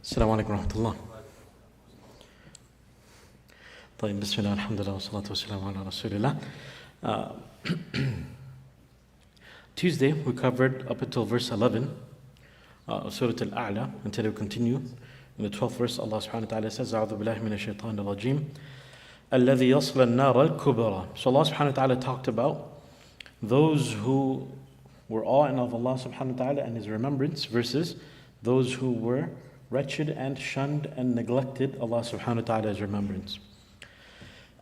السلام عليكم ورحمة الله. طيب بسم الله الحمد لله والصلاة والسلام على رسول الله. Tuesday we covered up until verse 11 Surah Al-A'la, and today we continue in the 12th verse. Allah subhanahu wa ta'ala says أعوذ بالله من الشيطان الرجيم الذي يصل النار الكبرى. So Allah subhanahu wa ta'ala talked about those who were awe-in of Allah subhanahu wa ta'ala and His remembrance versus those who were wretched and shunned and neglected Allah subhanahu wa ta'ala's remembrance.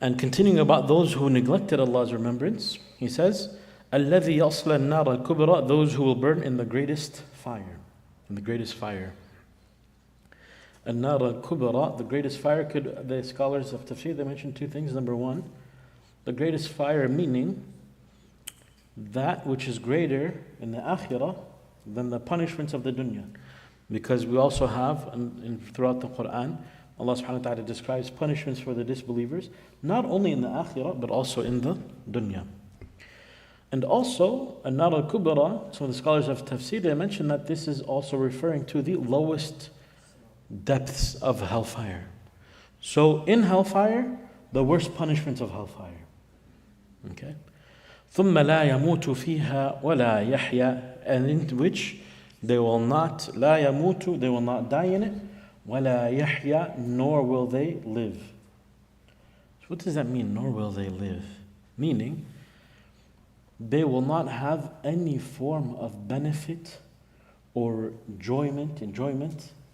And continuing about those who neglected Allah's remembrance, He says, الَّذِي يَصْلَ النَّارَ الْكُبْرَى, those who will burn in the greatest fire. In the greatest fire. النَّارَ الْكُبْرَى, the greatest fire, the scholars of Tafsir, they mentioned two things. Number one, the greatest fire meaning that which is greater in the akhirah than the punishments of the dunya. Because we also have, throughout the Quran, Allah subhanahu wa ta'ala describes punishments for the disbelievers, not only in the akhirah, but also in the dunya. And also, An-Nar al-Kubra, some of the scholars of Tafsir, they mention that this is also referring to the lowest depths of hellfire. So in hellfire, the worst punishments of hellfire. Okay? ثُمَّ لَا يَمُوتُ فِيهَا وَلَا يَحْيَا, and in which they will not, لَا يَمُوتُ, they will not die in it, وَلَا يَحْيَا, nor will they live. So what does that mean, nor will they live? Meaning, they will not have any form of benefit or enjoyment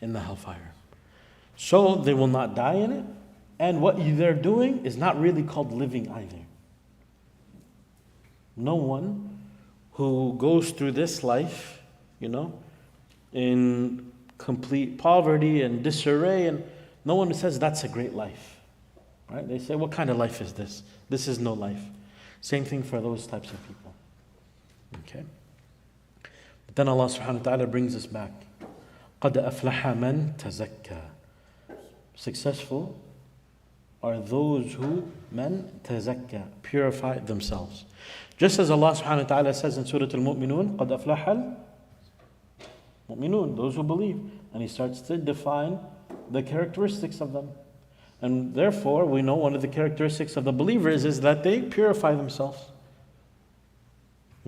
in the hellfire. So they will not die in it, and what they're doing is not really called living either. No one who goes through this life, in complete poverty and disarray, and no one says that's a great life. Right? They say, what kind of life is this? This is no life. Same thing for those types of people. Okay? But then Allah subhanahu wa ta'ala brings us back. قَدْ أَفْلَحَ مَنْ تَزَكَّى. Successful are those who man tazakka, purify themselves. Just as Allah subhanahu wa ta'ala says in Surah Al-Mu'minun, قَدْ أَفْلَحَ الْمُؤْمِنُونَ, those who believe. And He starts to define the characteristics of them. And therefore, we know one of the characteristics of the believers is that they purify themselves.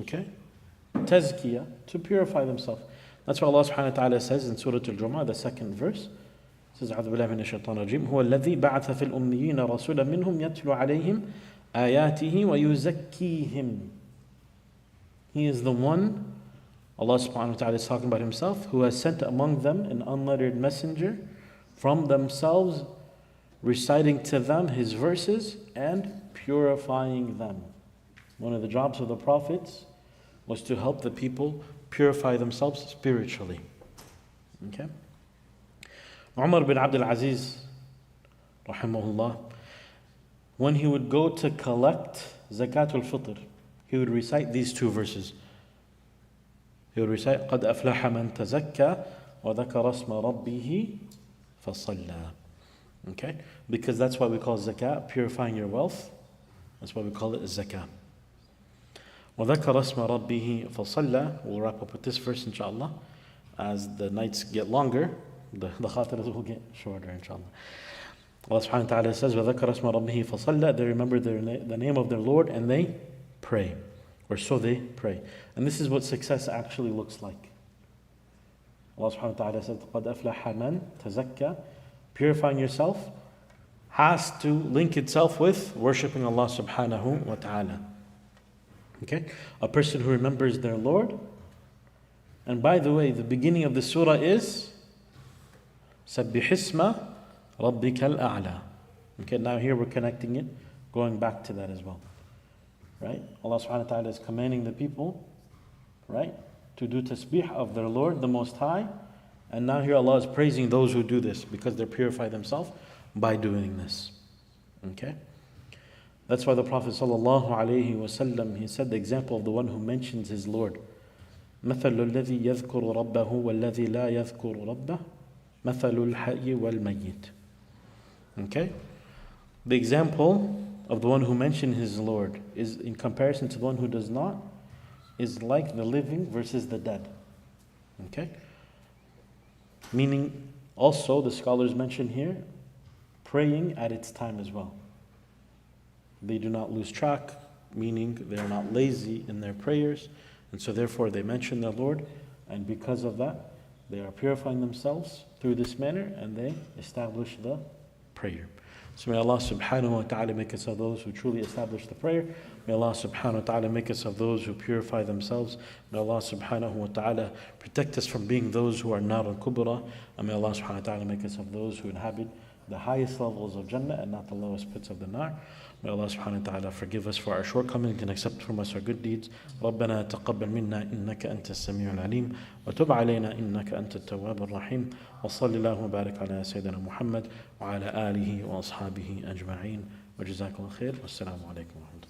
Okay? Tazkiyah, to purify themselves. That's what Allah subhanahu wa ta'ala says in Surah Al-Jumu'ah, the second verse. It says, أعوذ بالله من الشيطان الرجيم هو الذي بعث في الأميين رسولا منهم يتلو عليهم آياته ويزكيهم. He is the one, Allah subhanahu wa ta'ala is talking about Himself, who has sent among them an unlettered messenger from themselves, reciting to them His verses and purifying them. One of the jobs of the prophets was to help the people purify themselves spiritually. Okay? Umar bin Abdul Aziz, rahimahullah, when he would go to collect Zakatul Fitr, he would recite these two verses. He would recite, قَدْ أَفْلَحَ مَنْ تَزَكَّى وَذَكَرَ اسْمَ رَبِّهِ فَصَلَّى. Okay? Because that's why we call zakah, purifying your wealth. That's why we call it zakah. وَذَكَرَ اسْمَ رَبِّهِ فَصَلَّى. We'll wrap up with this verse, inshallah. As the nights get longer, the khatiras will get shorter, inshallah. Allah subhanahu wa ta'ala says, وَذَكَرَ اسْمَ رَبِّهِ فَصَلَّى. They remember the name of their Lord and they pray. Or so they pray. And this is what success actually looks like. Allah subhanahu wa ta'ala says, قَدْ أَفْلَحَ مَنْ تَزَكَّى. Purifying yourself has to link itself with worshipping Allah subhanahu wa ta'ala. Okay? A person who remembers their Lord. And by the way, the beginning of the surah is سَبِّحِ اسْمَ رَبِّكَ الْأَعْلَى. Okay, now here we're connecting it, going back to that as well. Right? Allah subhanahu wa ta'ala is commanding the people, right, to do tasbih of their Lord, the Most High. And now here Allah is praising those who do this because they purify themselves by doing this. Okay? That's why the Prophet sallallahu alaihi wasallam, he said the example of the one who mentions his Lord. مثل الذي يذكر ربه والذي لا يذكر ربه مثل الحي والميت. Okay? The example of the one who mentioned his Lord is in comparison to the one who does not, is like the living versus the dead. Okay? Meaning, Also, the scholars mention here praying at its time as well. They do not lose track, meaning they are not lazy in their prayers, and so therefore they mention their Lord, and because of that, they are purifying themselves through this manner, and they establish the prayer. So may Allah subhanahu wa ta'ala make us of those who truly establish the prayer. May Allah subhanahu wa ta'ala make us of those who purify themselves. May Allah subhanahu wa ta'ala protect us from being those who are nar al-kubra. And may Allah subhanahu wa ta'ala make us of those who inhabit the highest levels of Jannah and not the lowest pits of the nar. May Allah subhanahu wa ta'ala forgive us for our shortcomings and accept from us our good deeds. ربنا تقبل منا إنك أنت السميع العليم وتب علينا إنك أنت التواب الرحيم وصلى الله وبارك على سيدنا محمد وعلى آله وأصحابه أجمعين وجزاكم الله خير والسلام عليكم ورحمة الله